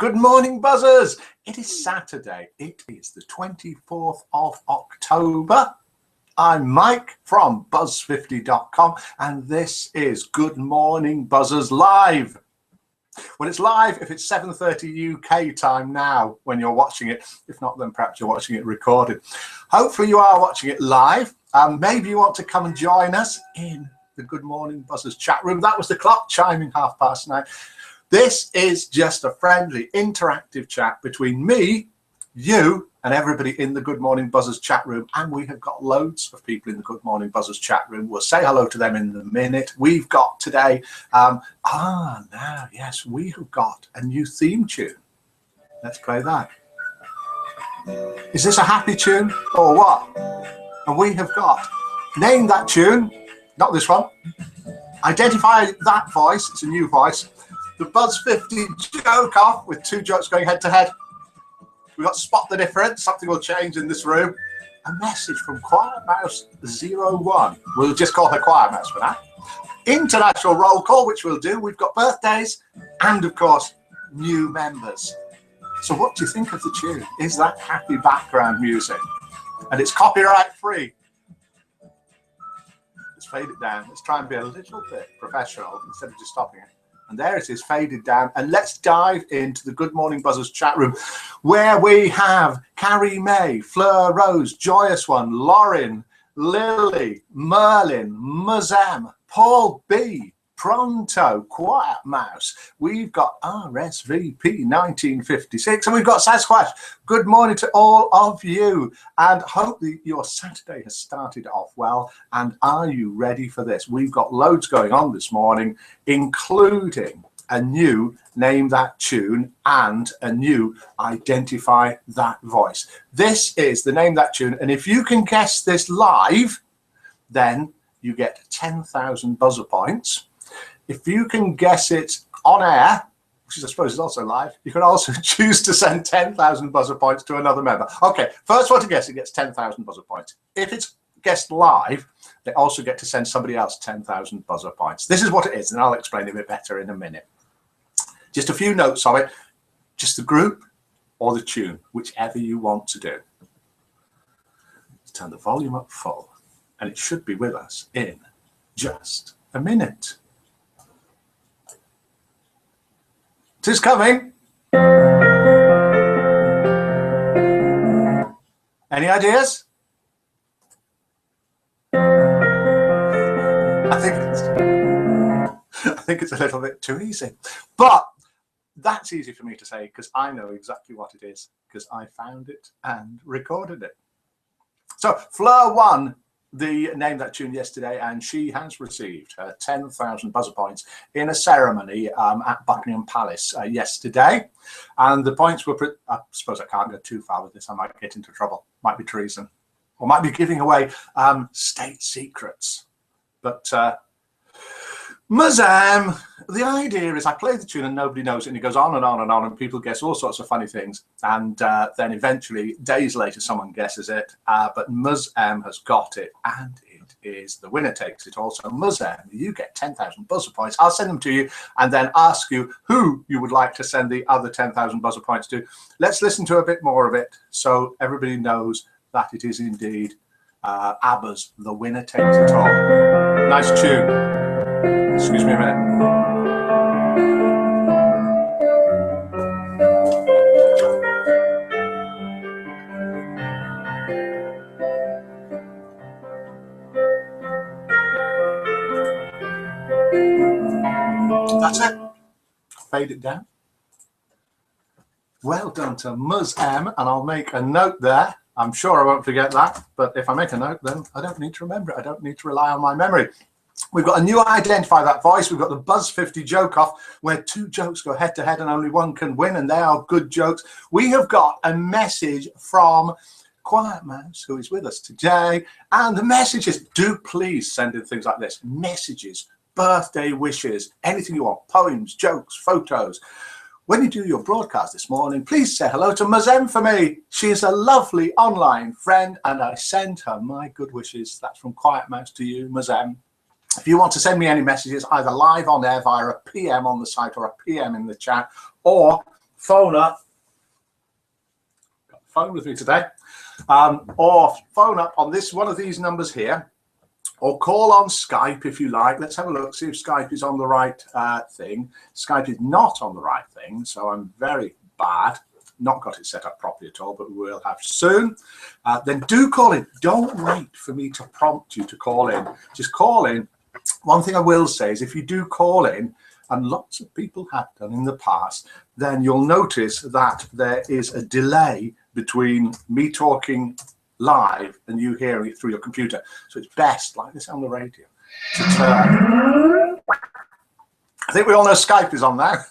Good morning, buzzers. It is Saturday. It is the 24th of October. I'm Mike from buzz50.com, and this is Good Morning Buzzers Live. Well, it's live if it's 7:30 UK time now when you're watching it. If not, then perhaps you're watching it recorded. Hopefully you are watching it live. Maybe you want to come and join us in the Good Morning Buzzers chat room. That was the clock chiming 9:30. This is just a friendly, interactive chat between me, you, and everybody in the Good Morning Buzzers chat room. And we have got loads of people in the Good Morning Buzzers chat room. We'll say hello to them in a minute. We've got today, yes, we have got a new theme tune. Let's play that. Is this a happy tune or what? And we have got, name that tune, not this one. Identify that voice, it's a new voice. The Buzz 50 joke off with two jokes going head to head. We've got Spot the Difference, something will change in this room. A message from Quiet Mouse 01. We'll just call her Quiet Mouse for now. International roll call, which we'll do. We've got birthdays and, of course, new members. So what do you think of the tune? Is that happy background music? And it's copyright free. Let's fade it down. Let's try and be a little bit professional instead of just stopping it. And there it is, faded down. And let's dive into the Good Morning Buzzers chat room, where we have Carrie May, Fleur Rose, Joyous One, Lauren, Lily, Merlin, Muzam, Paul B, Pronto, Quiet Mouse. We've got RSVP 1956, and we've got Sasquatch. Good morning to all of you, and hope that your Saturday has started off well. And are you ready for this? We've got loads going on this morning, including a new Name That Tune and a new Identify That Voice. This is the Name That Tune, and if you can guess this live, then you get 10,000 buzzer points. If you can guess it on air, which I suppose is also live, you can also choose to send 10,000 buzzer points to another member. Okay, first one to guess it gets 10,000 buzzer points. If it's guessed live, they also get to send somebody else 10,000 buzzer points. This is what it is, and I'll explain it a bit better in a minute. Just a few notes of it. Just the group or the tune, whichever you want to do. Let's turn the volume up full, and it should be with us in just a minute. It is coming. Any ideas? I think it's a little bit too easy, but that's easy for me to say because I know exactly what it is because I found it and recorded it. So Fleur won the Name That Tune yesterday, and she has received her 10,000 buzzer points in a ceremony at Buckingham Palace yesterday. And the points were, I suppose I can't go too far with this, I might get into trouble, might be treason, or might be giving away state secrets. But Muzam, the idea is I play the tune and nobody knows it, and it goes on and on and on, and people guess all sorts of funny things, and then eventually, days later, someone guesses it, but Muzam has got it, and it is the winner takes it all. So Muzam, you get 10,000 buzzer points. I'll send them to you and then ask you who you would like to send the other 10,000 buzzer points to. Let's listen to a bit more of it so everybody knows that it is indeed ABBA's The Winner Takes It All. Nice tune. Excuse me a minute. That's it. Fade it down. Well done to Muzam, and I'll make a note there. I'm sure I won't forget that, but if I make a note, then I don't need to remember it. I don't need to rely on my memory. We've got a new Identify That Voice. We've got the Buzz 50 joke off, where two jokes go head to head and only one can win, and they are good jokes. We have got a message from Quiet Mouse, who is with us today, and the message is, do please send in things like this: messages, birthday wishes, anything you want, poems, jokes, photos. When you do your broadcast this morning, please say hello to Muzam for me. She is a lovely online friend, and I send her my good wishes. That's from Quiet Mouse to you, Muzam. If you want to send me any messages, either live on air via a PM on the site or a PM in the chat, or phone up. Got the phone with me today. Or phone up on this one of these numbers here, or call on Skype if you like. Let's have a look, see if Skype is on the right thing. Skype is not on the right thing, so I'm very bad. Not got it set up properly at all, but we will have soon. Then do call in. Don't wait for me to prompt you to call in. Just call in. One thing I will say is if you do call in, and lots of people have done in the past, then you'll notice that there is a delay between me talking live and you hearing it through your computer. So it's best, like this on the radio, to turn. I think we all know Skype is on now.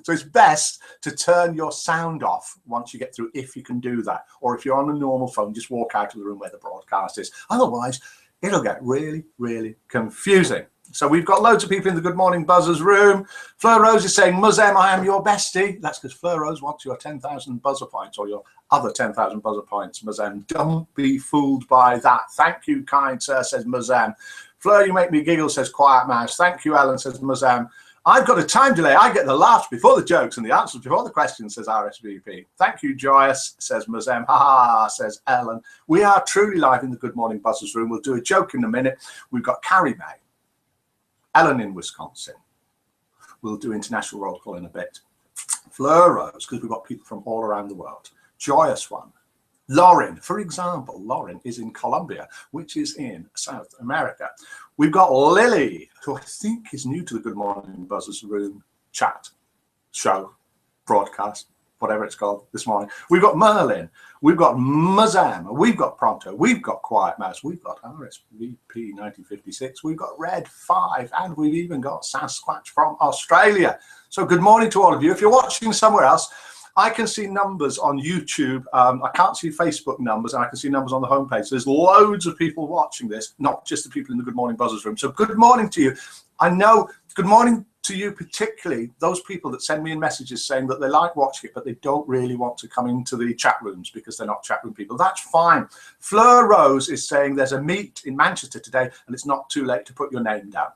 So it's best to turn your sound off once you get through, if you can do that. Or if you're on a normal phone, just walk out of the room where the broadcast is. Otherwise, it'll get really, really confusing. So we've got loads of people in the Good Morning Buzzers room. Fleur Rose is saying, Muzem, I am your bestie. That's because Fleur Rose wants your 10,000 buzzer points, or your other 10,000 buzzer points, Muzem. Don't be fooled by that. Thank you, kind sir, says Muzem. Fleur, you make me giggle, says Quiet Mouse. Thank you, Ellen, says Muzem. I've got a time delay. I get the laughs before the jokes and the answers before the questions, says RSVP. Thank you, Joyous, says Muzem. Ha ha, says Ellen. We are truly live in the Good Morning Buzzers room. We'll do a joke in a minute. We've got Carrie May. Ellen in Wisconsin. We'll do international roll call in a bit. Fleur Rose, because we've got people from all around the world. Joyous one. Lauren, for example. Lauren is in Colombia, which is in South America. We've got Lily, who I think is new to the Good Morning Buzzers room chat, show, broadcast, whatever it's called this morning. We've got Merlin. We've got Muzam. We've got Pronto. We've got Quiet Mouse. We've got RSVP 1956. We've got Red 5. And we've even got Sasquatch from Australia. So good morning to all of you. If you're watching somewhere else, I can see numbers on YouTube. I can't see Facebook numbers, and I can see numbers on the homepage. So there's loads of people watching this, not just the people in the Good Morning Buzzers room. So good morning to you. I know, good morning to you, particularly those people that send me in messages saying that they like watching it, but they don't really want to come into the chat rooms because they're not chat room people. That's fine. Fleur Rose is saying there's a meet in Manchester today, and it's not too late to put your name down.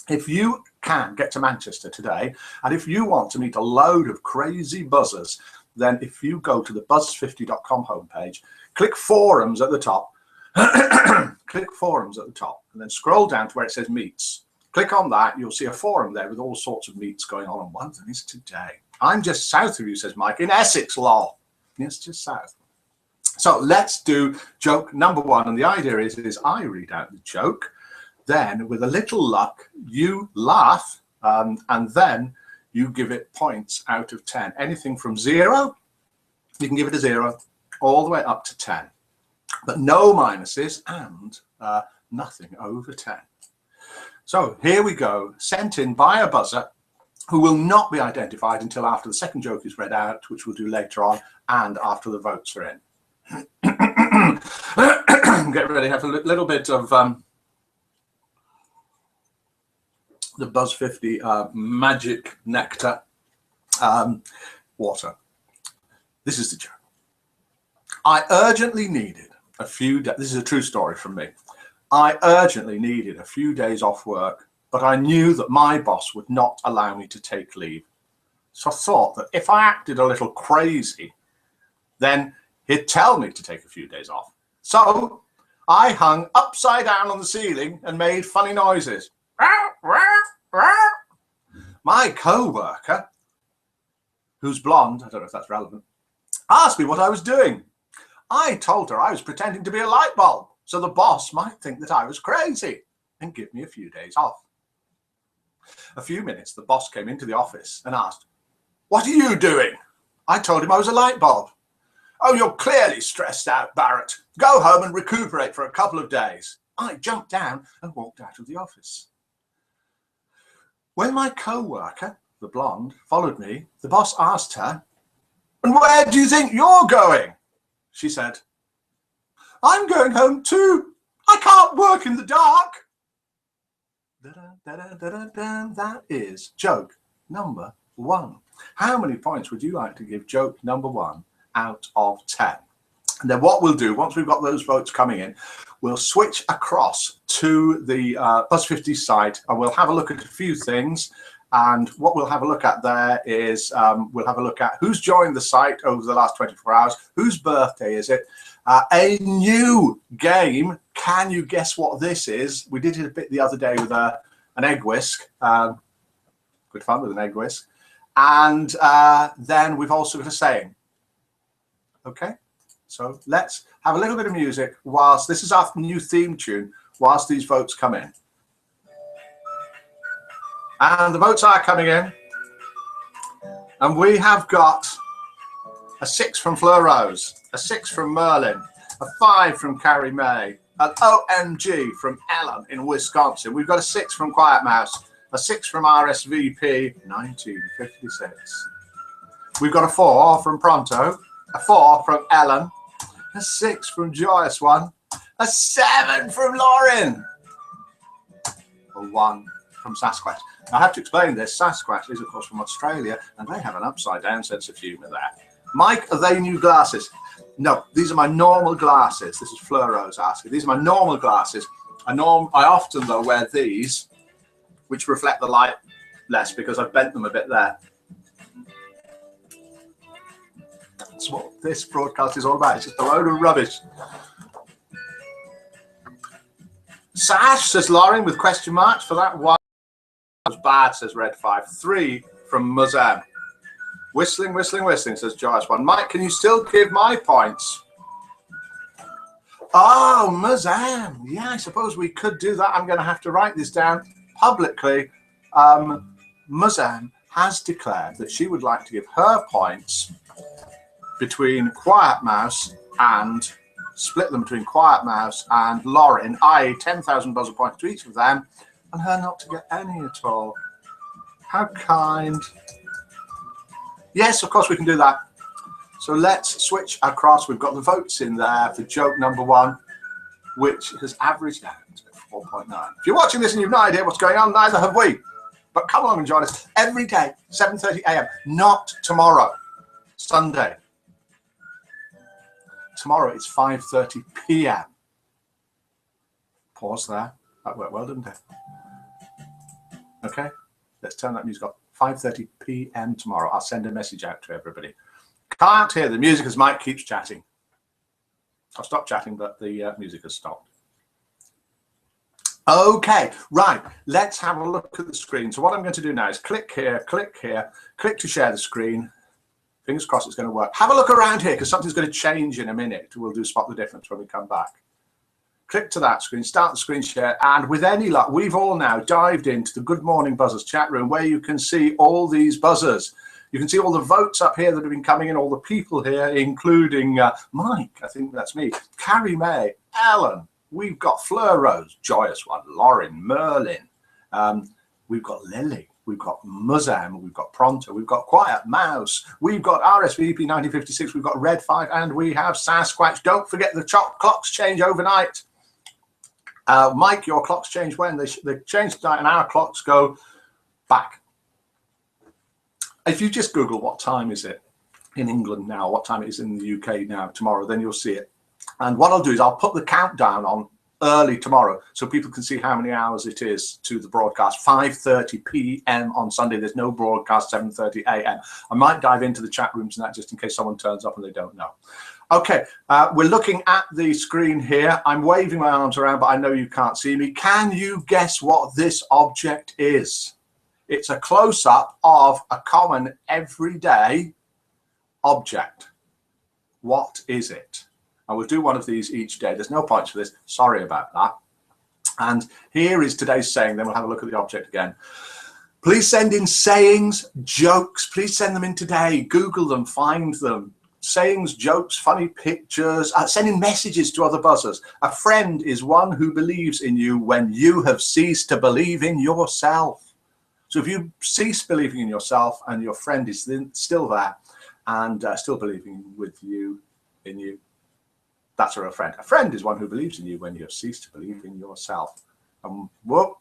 If you can get to Manchester today, and if you want to meet a load of crazy buzzers, then if you go to the buzz50.com homepage, click forums at the top, click forums at the top, and then scroll down to where it says meets. Click on that, you'll see a forum there with all sorts of meets going on, and one of them is today. I'm just south of you, says Mike, in Essex, lol. Yes, just south. So let's do joke number one, and the idea is I read out the joke. Then, with a little luck, you laugh, and then you give it points out of 10. Anything from 0, you can give it a 0, all the way up to 10. But no minuses, and nothing over 10. So here we go, sent in by a buzzer who will not be identified until after the second joke is read out, which we'll do later on, and after the votes are in. Get ready, have a little bit of the Buzz 50 magic nectar water. This is the joke. I urgently needed a few days. This is a true story from me. I urgently needed a few days off work, but I knew that my boss would not allow me to take leave. So I thought that if I acted a little crazy, then he'd tell me to take a few days off. So I hung upside down on the ceiling and made funny noises. My co-worker, who's blonde, I don't know if that's relevant, asked me what I was doing. I told her I was pretending to be a light bulb, so the boss might think that I was crazy and give me a few days off. A few minutes, the boss came into the office and asked, "What are you doing?" I told him I was a light bulb. "Oh, you're clearly stressed out, Barrett. Go home and recuperate for a couple of days." I jumped down and walked out of the office. When my co-worker, the blonde, followed me, the boss asked her, "And where do you think you're going?" She said, "I'm going home too. I can't work in the dark." That is joke number one. How many points would you like to give joke number one out of 10? And then what we'll do, once we've got those votes coming in, we'll switch across to the Buzz 50 site, and we'll have a look at a few things. And what we'll have a look at there is we'll have a look at who's joined the site over the last 24 hours, whose birthday is it, a new game. Can you guess what this is? We did it a bit the other day with an egg whisk. Good fun with an egg whisk. And then we've also got a saying. Okay, so let's have a little bit of music whilst this is our new theme tune, whilst these votes come in. And the votes are coming in. And we have got a 6 from Fleur Rose, a 6 from Merlin, a 5 from Carrie May, an OMG from Ellen in Wisconsin. We've got a 6 from Quiet Mouse, a 6 from RSVP 1956. We've got a 4 from Pronto, a 4 from Ellen, a 6 from Joyous One, a 7 from Lauren, a 1 from Sasquatch. Now, I have to explain this. Sasquatch is, of course, from Australia, and they have an upside-down sense of humour there. Mike, are they new glasses? No, these are my normal glasses. This is Fleur Rose asking. These are my normal glasses. I often, though, wear these, which reflect the light less because I've bent them a bit there. That's what this broadcast is all about. It's just a load of rubbish. Sash, says Lauren, with question marks for that one. Was bad, says Red 5. 3 from Muzam. Whistling, whistling, whistling, says Joyous One. Mike, can you still give my points? Oh, Muzam. Yeah, I suppose we could do that. I'm going to have to write this down publicly. Muzam has declared that she would like to give her points between Quiet Mouse and split them between Quiet Mouse and Lauren, i.e. 10,000 buzzer points to each of them, and her not to get any at all. How kind. Yes, of course we can do that. So let's switch across. We've got the votes in there for joke number 1, which has averaged out at 4.9. If you're watching this and you've no idea what's going on, neither have we. But come along and join us every day, 7:30 a.m. Not tomorrow, Sunday. Tomorrow it's 5:30 p.m. Pause there. That worked well, didn't it? Okay, let's turn that music off. 5:30 p.m. tomorrow. I'll send a message out to everybody. Can't hear the music as Mike keeps chatting. I've stopped chatting, but the music has stopped. Okay, right. Let's have a look at the screen. So what I'm going to do now is click here, click to share the screen. Fingers crossed it's going to work. Have a look around here because something's going to change in a minute. We'll do spot the difference when we come back. Click to that screen, start the screen share, and with any luck, we've all now dived into the Good Morning Buzzers chat room where you can see all these buzzers. You can see all the votes up here that have been coming in, all the people here, including Mike, I think that's me, Carrie May, Ellen, we've got Fleur Rose, Joyous One, Lauren, Merlin, we've got Lily, we've got Muzam, we've got Pronto, we've got Quiet Mouse, we've got RSVP 1956, we've got Red 5, and we have Sasquatch. Don't forget the clocks change overnight. Mike, your clocks change when? They change tonight, and our clocks go back. If you just Google what time is it in England now, what time it is in the UK now, tomorrow, then you'll see it. And what I'll do is I'll put the countdown on early tomorrow so people can see how many hours it is to the broadcast. 5:30 p.m. on Sunday. There's no broadcast 7:30 a.m. I might dive into the chat rooms and that just in case someone turns up and they don't know. Okay, we're looking at the screen here. I'm waving my arms around, but I know you can't see me. Can you guess what this object is? It's a close-up of a common everyday object. What is it? I will do one of these each day. There's no points for this. Sorry about that. And here is today's saying. Then we'll have a look at the object again. Please send in sayings, jokes. Please send them in today. Google them, find them. Sayings, jokes, funny pictures, sending messages to other buzzers. A friend is one who believes in you when you have ceased to believe in yourself. So if you cease believing in yourself and your friend is still there and still believing in you, that's a real friend. A friend is one who believes in you when you have ceased to believe in yourself. Whoop,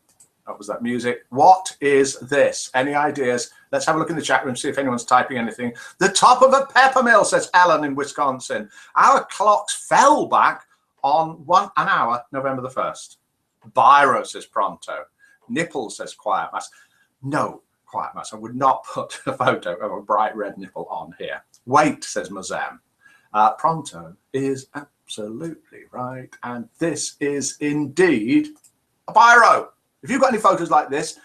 that was that music. What is this? Any ideas? Let's have a look in the chat room, see if anyone's typing anything. The top of a pepper mill, says Ellen in Wisconsin. Our clocks fell back on an hour, November the 1st. Biro, says Pronto. Nipple, says Quiet Mouse. No, Quite much. I would not put a photo of a bright red nipple on here. Wait, says Mazam. Pronto is absolutely right. And this is indeed a biro. If you've got any photos like this,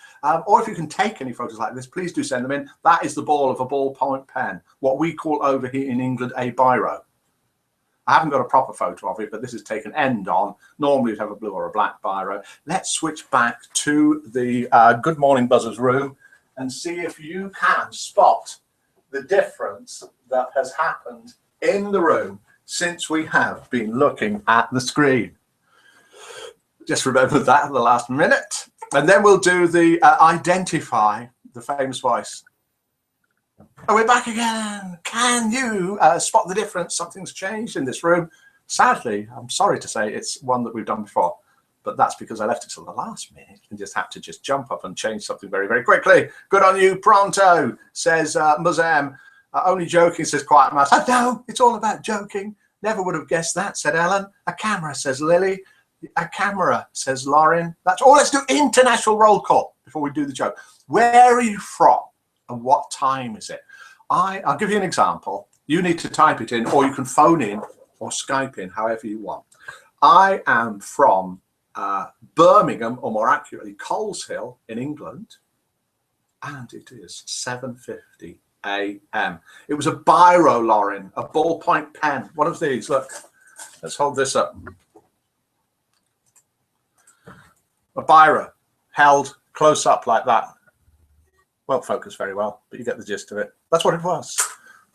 or if you can take any photos like this, please do send them in. That is the ball of a ballpoint pen, what we call over here in England a biro. I haven't got a proper photo of it, but this is taken end on. Normally you'd have a blue or a black biro. Let's switch back to the Good Morning Buzzers room and see if you can spot the difference that has happened in the room since we have been looking at the screen. Just remember that at the last minute. And then we'll do the identify the famous voice. Oh, we're back again. Can you spot the difference? Something's changed in this room. Sadly, I'm sorry to say it's one that we've done before, but that's because I left it till the last minute and just had to jump up and change something very, very quickly. Good on you, pronto, says Muzam. Only joking, says Quiet Mouse. I know, it's all about joking. Never would have guessed that, said Ellen. A camera, says Lily. A camera, says Lauren. That's all. Let's do international roll call before we do the joke. Where are you from and what time is it? I'll give you an example. You need to type it in, or you can phone in or Skype in, however you want. I am from Birmingham, or more accurately, Coleshill in England, and it is 7:50 a.m. It was a biro, Lauren, a ballpoint pen. One of these. Look, let's hold this up. A biro held close up like that. Won't focus very well, but you get the gist of it. That's what it was.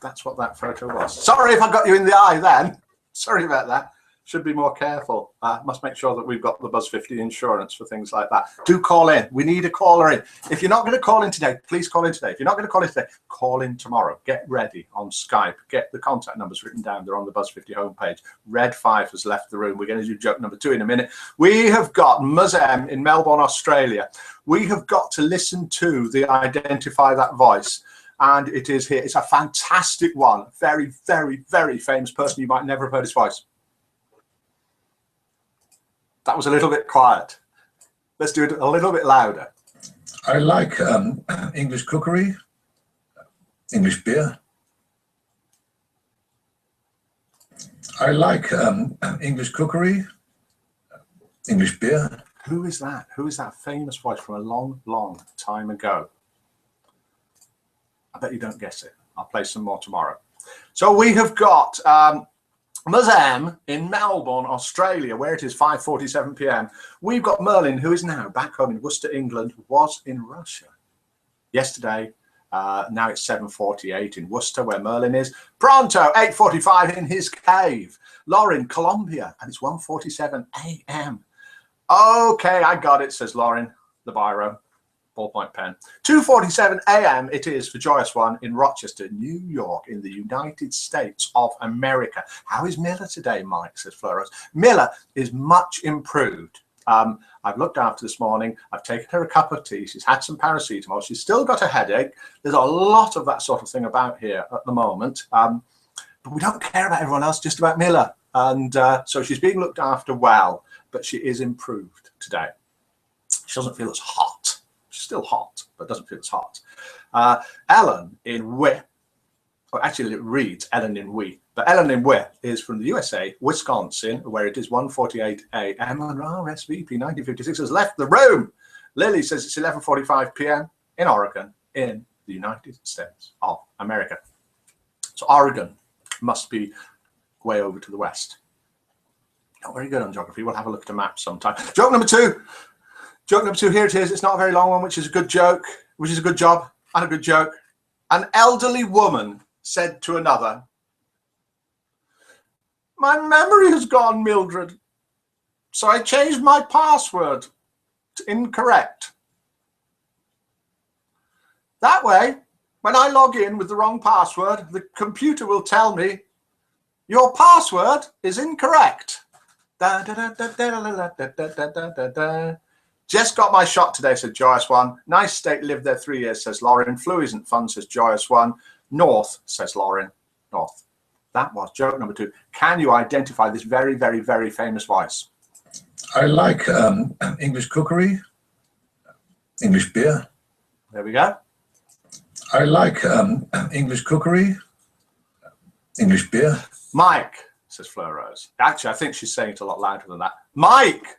That's what that photo was. Sorry if I got you in the eye then. Sorry about that. Should be more careful. Must make sure that we've got the Buzz 50 insurance for things like that. Do call in. We need a caller in. If you're not going to call in today, please call in today. If you're not going to call in today, call in tomorrow. Get ready on Skype. Get the contact numbers written down. They're on the Buzz 50 homepage. Red 5 has left the room. We're going to do joke number 2 in a minute. We have got Muzam in Melbourne, Australia. We have got to listen to the Identify That Voice. And it is here. It's a fantastic one. Very, very, very famous person. You might never have heard his voice. That was a little bit quiet. Let's do it a little bit louder. I like English cookery, English beer. I like English cookery, English beer. Who is that? Who is that famous voice from a long, long time ago? I bet you don't guess it. I'll play some more tomorrow. So we have got Muzam in Melbourne, Australia, where it is 5:47 p.m. We've got Merlin, who is now back home in Worcester, England, was in Russia yesterday. Now it's 7:48 in Worcester, where Merlin is. Pronto, 8:45 in his cave. Lauren, Colombia, and it's 1:47 a.m. Okay, I got it, says Lauren, the biro. Ballpoint pen. 2:47 a.m. it is for Joyous One in Rochester, New York, in the United States of America. How is Miller today, Mike, says Floros. Miller is much improved. I've looked after this morning. I've taken her a cup of tea. She's had some paracetamol. She's still got a headache. There's a lot of that sort of thing about here at the moment. But we don't care about everyone else, just about Miller. And so she's being looked after well, but she is improved today. She doesn't feel as hot. Still hot, but doesn't feel as hot. Ellen in Weh, or actually it reads Ellen in Weh, but Ellen in Weh is from the USA, Wisconsin, where it is 1:48 a.m. and RSVP 1956 has left the room. Lily says it's 11:45 p.m. in Oregon, in the United States of America. So Oregon must be way over to the west. Not very good on geography. We'll have a look at a map sometime. Joke number 2. Joke number 2, here it is. It's not a very long one, which is a good joke, which is a good job and a good joke. An elderly woman said to another, "My memory has gone, Mildred, so I changed my password to incorrect. That way, when I log in with the wrong password, the computer will tell me, your password is incorrect." Da, da, da, da, da, da, da, da, da, da, da. Just got my shot today, said Joyous One. Nice state, lived there 3 years, says Lauren. Flu isn't fun, says Joyous One. North, says Lauren. North. That was joke number 2. Can you identify this very, very, very famous voice? I like English cookery, English beer. There we go. I like English cookery, English beer. Mike, says Fleur Rose. Actually, I think she's saying it a lot louder than that. Mike,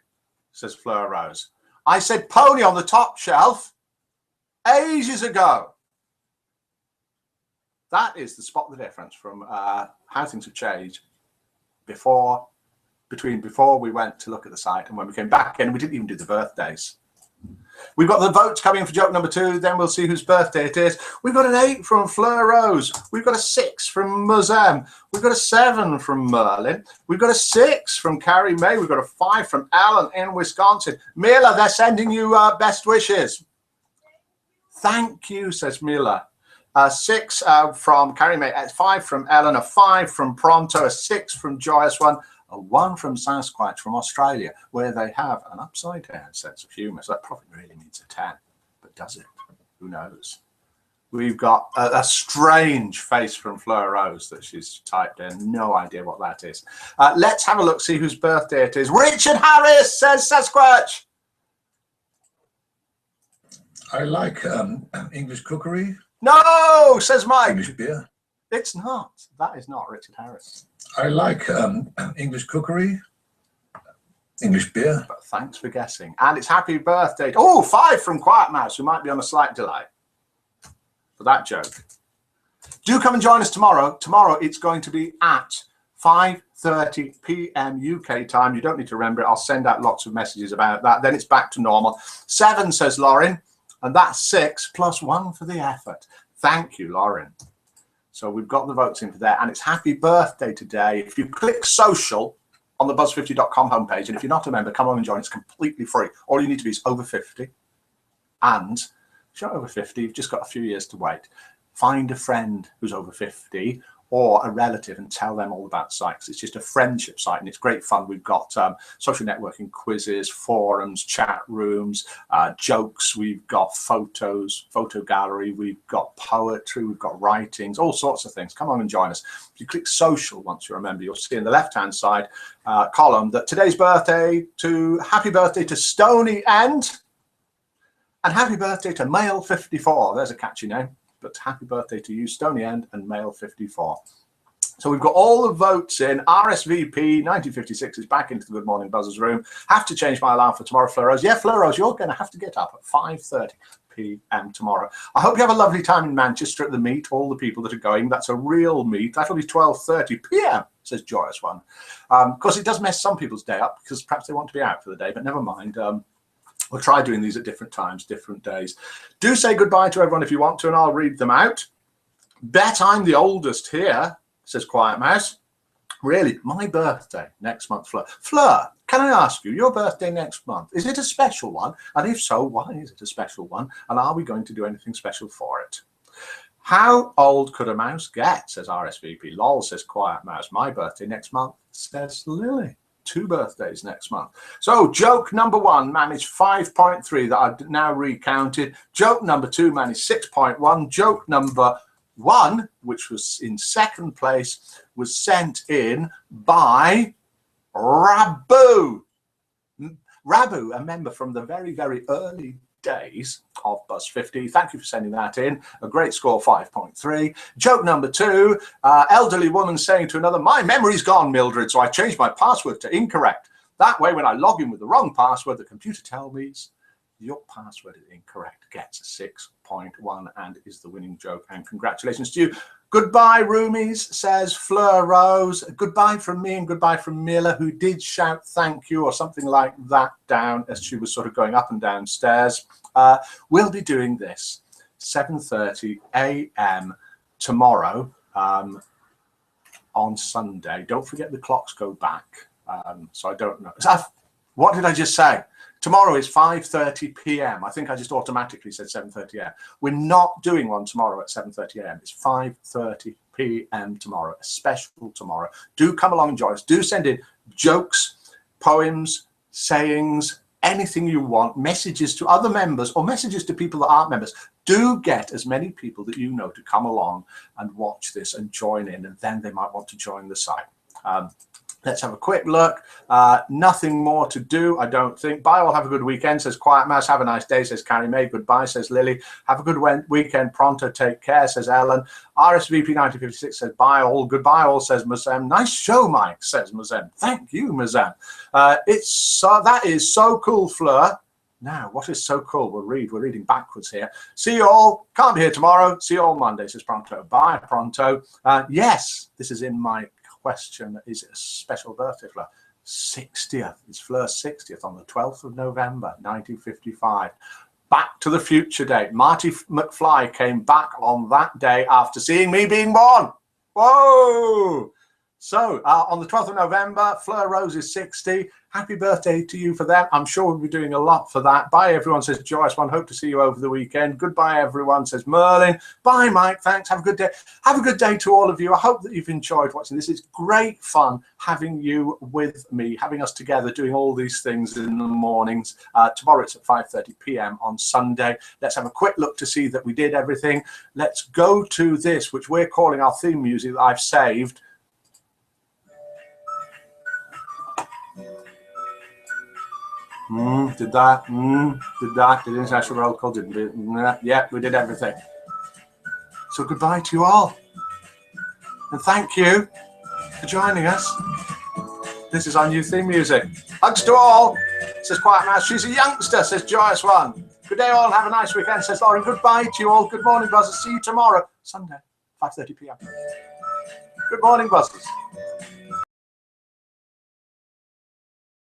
says Fleur Rose. I said pony on the top shelf ages ago. That is the spot the difference from how things have changed before we went to look at the site and when we came back in. We didn't even do the birthdays. We've got the votes coming for joke number 2. Then we'll see whose birthday it is. We've got an 8 from Fleur Rose. We've got a 6 from Muzem. We've got a 7 from Merlin. We've got a 6 from Carrie May. We've got a 5 from Alan in Wisconsin. Mila, they're sending you best wishes. Thank you, says Mila. 6 from Carrie May, 5 from Ellen, a 5 from Pronto, a 6 from Joyous One, a 1 from Sasquatch from Australia, where they have an upside down sense of humour. So that probably really means a 10, but does it? Who knows? We've got a strange face from Fleur Rose that she's typed in. No idea what that is. Let's have a look, see whose birthday it is. Richard Harris, says Sasquatch. I like English cookery. No, says Mike. English beer. It's not. That is not Richard Harris. I like English cookery, English beer. But thanks for guessing. And it's happy birthday. Oh, 5 from Quiet Mouse, who might be on a slight delay for that joke. Do come and join us tomorrow. Tomorrow it's going to be at 5:30 p.m. UK time. You don't need to remember it. I'll send out lots of messages about that. Then it's back to normal. 7, says Lauren. And that's 6 plus 1 for the effort. Thank you, Lauren. So we've got the votes in for there. And it's happy birthday today. If you click social on the buzz50.com homepage, and if you're not a member, come on and join. It's completely free. All you need to be is over 50. And if you're not over 50, you've just got a few years to wait. Find a friend who's over 50 or a relative and tell them all about the site, because it's just a friendship site and it's great fun. We've got social networking quizzes, forums, chat rooms, jokes, we've got photos, photo gallery, we've got poetry, we've got writings, all sorts of things. Come on and join us. If you click social, once you remember, you'll see in the left-hand side column that today's happy birthday to Stony End and happy birthday to Male 54. There's a catchy name. But happy birthday to you, Stony End and Male 54. So we've got all the votes in. RSVP 1956 is back into the Good Morning Buzzers room. Have to change my alarm for tomorrow, Fleur Rose. Yeah, Fleur Rose, you're going to have to get up at 5:30 p.m. tomorrow. I hope you have a lovely time in Manchester at the meet, all the people that are going. That's a real meet. That'll be 12:30 p.m., says Joyous One. Of course, it does mess some people's day up because perhaps they want to be out for the day, but never mind. We'll try doing these at different times, different days. Do say goodbye to everyone if you want to, and I'll read them out. Bet I'm the oldest here, says Quiet Mouse. Really, my birthday next month, Fleur. Fleur, can I ask you, your birthday next month, is it a special one? And if so, why is it a special one? And are we going to do anything special for it? How old could a mouse get, says RSVP. Lol, says Quiet Mouse. My birthday next month, says Lily. 2 birthdays next month. So joke number 1 managed 5.3 that I've now recounted. Joke number 2 managed 6.1. Joke number 1, which was in second place, was sent in by Rabu. Rabu, a member from the very, very early days of Buzz 50. Thank you for sending that in. A great score, 5.3. Joke number 2, elderly woman saying to another, my memory's gone, Mildred, so I changed my password to incorrect. That way, when I log in with the wrong password, the computer tells me your password is incorrect. Gets a 6.1 and is the winning joke. And congratulations to you. Goodbye, roomies, says Fleur Rose. Goodbye from me and goodbye from Mila, who did shout thank you or something like that down as she was sort of going up and down stairs. We'll be doing this 7:30 a.m. tomorrow on Sunday. Don't forget the clocks go back. So I don't know. What did I just say? Tomorrow is 5:30 p.m. I think I just automatically said 7:30 a.m. We're not doing one tomorrow at 7:30 a.m. It's 5:30 p.m. tomorrow, a special tomorrow. Do come along and join us. Do send in jokes, poems, sayings, anything you want, messages to other members or messages to people that aren't members. Do get as many people that you know to come along and watch this and join in, and then they might want to join the site. Let's have a quick look. Nothing more to do, I don't think. Bye all, have a good weekend, says Quiet Mouse. Have a nice day, says Carrie May. Goodbye, says Lily. Have a good weekend, pronto, take care, says Ellen. RSVP 1956 says bye all. Goodbye all, says Mazem. Nice show, Mike, says Mazem. Thank you, Mazem. That is so cool, Fleur. Now, what is so cool? We're reading backwards here. See you all. Can't be here tomorrow. See you all Monday, says Pronto. Bye, Pronto. Yes, this is in my question. Is it a special birthday, Fleur? 60th. It's Fleur's 60th on the 12th of November, 1955. Back to the Future Day. Marty McFly came back on that day after seeing me being born. Whoa! So, on the 12th of November, Fleur Rose is 60. Happy birthday to you for that. I'm sure we'll be doing a lot for that. Bye, everyone, says Joyce. One, hope to see you over the weekend. Goodbye, everyone, says Merlin. Bye, Mike. Thanks. Have a good day. Have a good day to all of you. I hope that you've enjoyed watching this. It's great fun having you with me, having us together, doing all these things in the mornings. Tomorrow it's at 5:30 p.m. on Sunday. Let's have a quick look to see that we did everything. Let's go to this, which we're calling our theme music that I've saved. Did that? Did international roll call? Didn't we? Yeah, we did everything. So goodbye to you all. And thank you for joining us. This is our new theme music. Hugs to all, says Quiet Mouse. She's a youngster, says Joyous One. Good day all, have a nice weekend, says Lauren. Goodbye to you all. Good morning, buzzers. See you tomorrow, Sunday, 5:30 p.m. Good morning, buzzers.